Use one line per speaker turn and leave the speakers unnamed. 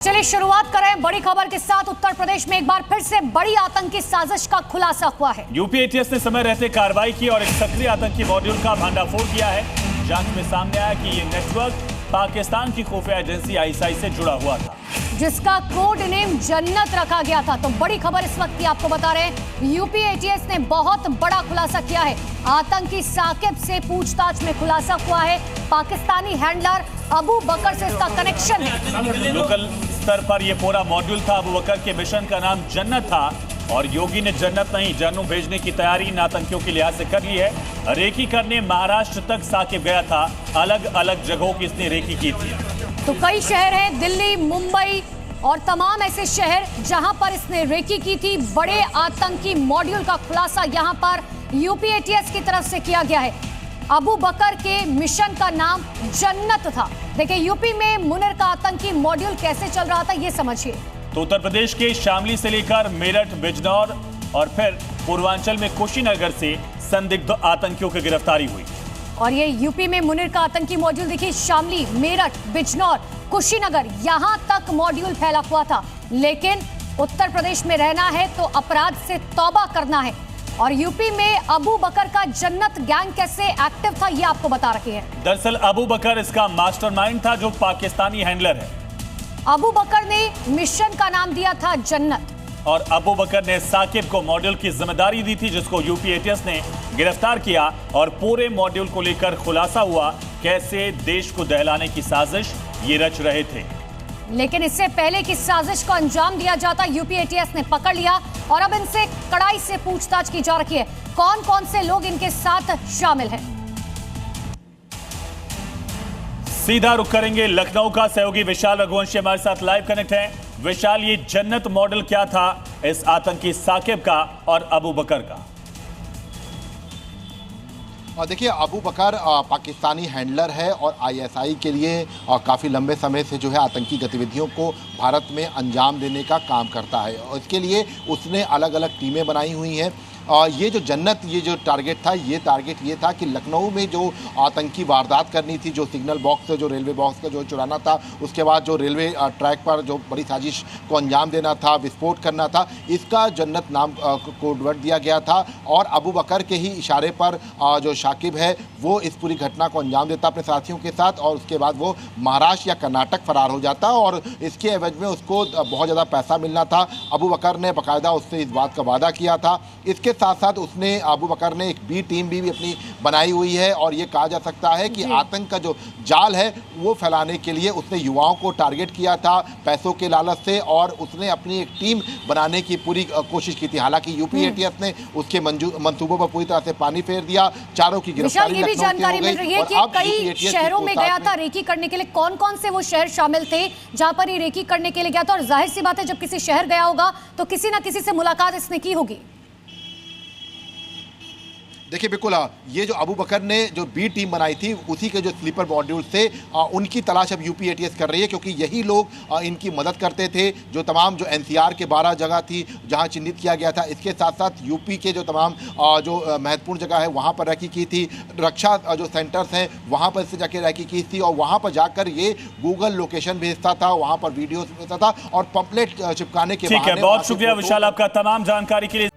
चलिए शुरुआत करें बड़ी खबर के साथ। उत्तर प्रदेश में एक बार फिर से बड़ी आतंकी साजिश का खुलासा हुआ है।
यूपी एटीएस ने समय रहते कार्रवाई की और एक सक्रिय आतंकी मॉड्यूल का भंडाफोड़ किया है। जांच में सामने आया कि ये नेटवर्क पाकिस्तान की खुफिया एजेंसी आईएसआई से जुड़ा हुआ था,
जिसका कोड नेम जन्नत रखा गया था। तो बड़ी खबर इस वक्त की आपको बता रहे हैं, यूपी एटीएस ने बहुत बड़ा खुलासा किया है। आतंकी साकिब से पूछताछ में खुलासा हुआ है, पाकिस्तानी हैंडलर अबू बकर से इसका कनेक्शन है।
लोकल स्तर पर यह पूरा मॉड्यूल था। अबू बकर के मिशन का नाम जन्नत था और योगी ने जन्नत नहीं जानू भेजने की तैयारी इन आतंकियों के लिहाज से कर ली है। रेकी करने महाराष्ट्र तक साकिब गया था, अलग अलग जगहों की इसने रेकी की थी।
तो कई शहर हैं, दिल्ली, मुंबई और तमाम ऐसे शहर जहां पर इसने रेकी की थी। बड़े आतंकी मॉड्यूल का खुलासा यहां पर यूपी एटीएस की तरफ से किया गया है। अबू बकर के मिशन का नाम जन्नत था। देखिए यूपी में मुनर का आतंकी मॉड्यूल कैसे चल रहा था, ये समझिए।
तो उत्तर प्रदेश के शामली से लेकर मेरठ, बिजनौर और फिर पूर्वांचल में कुशीनगर से संदिग्ध आतंकियों की गिरफ्तारी हुई।
और ये यूपी में मुनर का आतंकी मॉड्यूल देखिए, शामली, मेरठ, बिजनौर, कुशीनगर, यहां तक मॉड्यूल फैला हुआ था। लेकिन उत्तर प्रदेश में रहना है तो अपराध से तौबा करना है। और यूपी में अबू बकर का जन्नत गैंग कैसे एक्टिव था, ये आपको बता रखे हैं।
दरअसल अबू बकर इसका मास्टरमाइंड था, जो पाकिस्तानी हैंडलर है।
अबू बकर ने मिशन का नाम दिया था जन्नत,
और अबू बकर ने साकिब को मॉड्यूल की जिम्मेदारी दी थी, जिसको यूपी एटीएस ने गिरफ्तार किया। और पूरे मॉड्यूल को लेकर खुलासा हुआ कैसे देश को दहलाने की साजिश ये रच रहे थे।
लेकिन इससे पहले कि साजिश को अंजाम दिया जाता, यूपी एटीएस ने पकड़ लिया और अब इनसे कड़ाई से पूछताछ की जा रही है। कौन कौन से लोग इनके साथ शामिल हैं।
सीधा रुख करेंगे लखनऊ का। सहयोगी विशाल रघुवंशी हमारे साथ लाइव कनेक्ट है। विशाल, ये जन्नत मॉडल क्या था इस आतंकी साकिब का और अबू बकर का?
देखिए, अबू बकर पाकिस्तानी हैंडलर है और आईएसआई के लिए काफ़ी लंबे समय से जो है आतंकी गतिविधियों को भारत में अंजाम देने का काम करता है। और इसके लिए उसने अलग अलग टीमें बनाई हुई हैं। ये जो जन्नत, ये जो टारगेट था, ये टारगेट ये था कि लखनऊ में जो आतंकी वारदात करनी थी, जो सिग्नल बॉक्स, जो रेलवे बॉक्स का जो चुराना था, उसके बाद जो रेलवे ट्रैक पर जो बड़ी साजिश को अंजाम देना था, विस्फोट करना था, इसका जन्नत नाम कोडवर्ड दिया गया था। और अबू बकर के ही इशारे पर जो शाकिब है वो इस पूरी घटना को अंजाम देता अपने साथियों के साथ, और उसके बाद वो महाराष्ट्र या कर्नाटक फरार हो जाता और इसके एवज में उसको बहुत ज़्यादा पैसा मिलना था। अबू बकर ने बाकायदा उससे इस बात का वादा किया था। इसके साथ साथ उसने, अबू बकर ने एक बी टीम भी अपनी बनाई हुई है और ये कहा जा सकता है कि आतंक का जो जाल है वो फैलाने के लिए उसने युवाओं को टारगेट किया था पैसों के लालच से, और उसने अपनी एक टीम बनाने की पूरी कोशिश की थी। हालांकि यूपी एटीएस ने उसके मंसूबों पर पूरी तरह से पानी फेर दिया। चारों की गिरफ्तारी
ये भी जानकारी मिल रही है कि कई शहरों में गया था रेकी करने के लिए। कौन कौन से वो शहर शामिल थे जहां पर ये रेकी करने के लिए गया था? और जाहिर सी बात है, जब किसी शहर गया होगा तो किसी ना किसी से मुलाकात इसने की होगी।
देखिए बिल्कुल, ये जो अबू बकर ने जो बी टीम बनाई थी, उसी के जो स्लीपर मॉड्यूल थे, उनकी तलाश अब यूपी एटीएस कर रही है, क्योंकि यही लोग इनकी मदद करते थे। जो तमाम जो एनसीआर के 12 जगह थी जहां चिन्हित किया गया था, इसके साथ साथ यूपी के जो तमाम जो महत्वपूर्ण जगह है वहां पर रैकी की थी। रक्षा जो सेंटर्स हैं वहां पर इससे जाके रैकी की थी, और वहां पर जाकर ये गूगल लोकेशन भेजता था, वहां पर वीडियो भेजता था और पंपलेट चिपकाने के
ठीक है, बहुत शुक्रिया विशाल आपका तमाम जानकारी के लिए।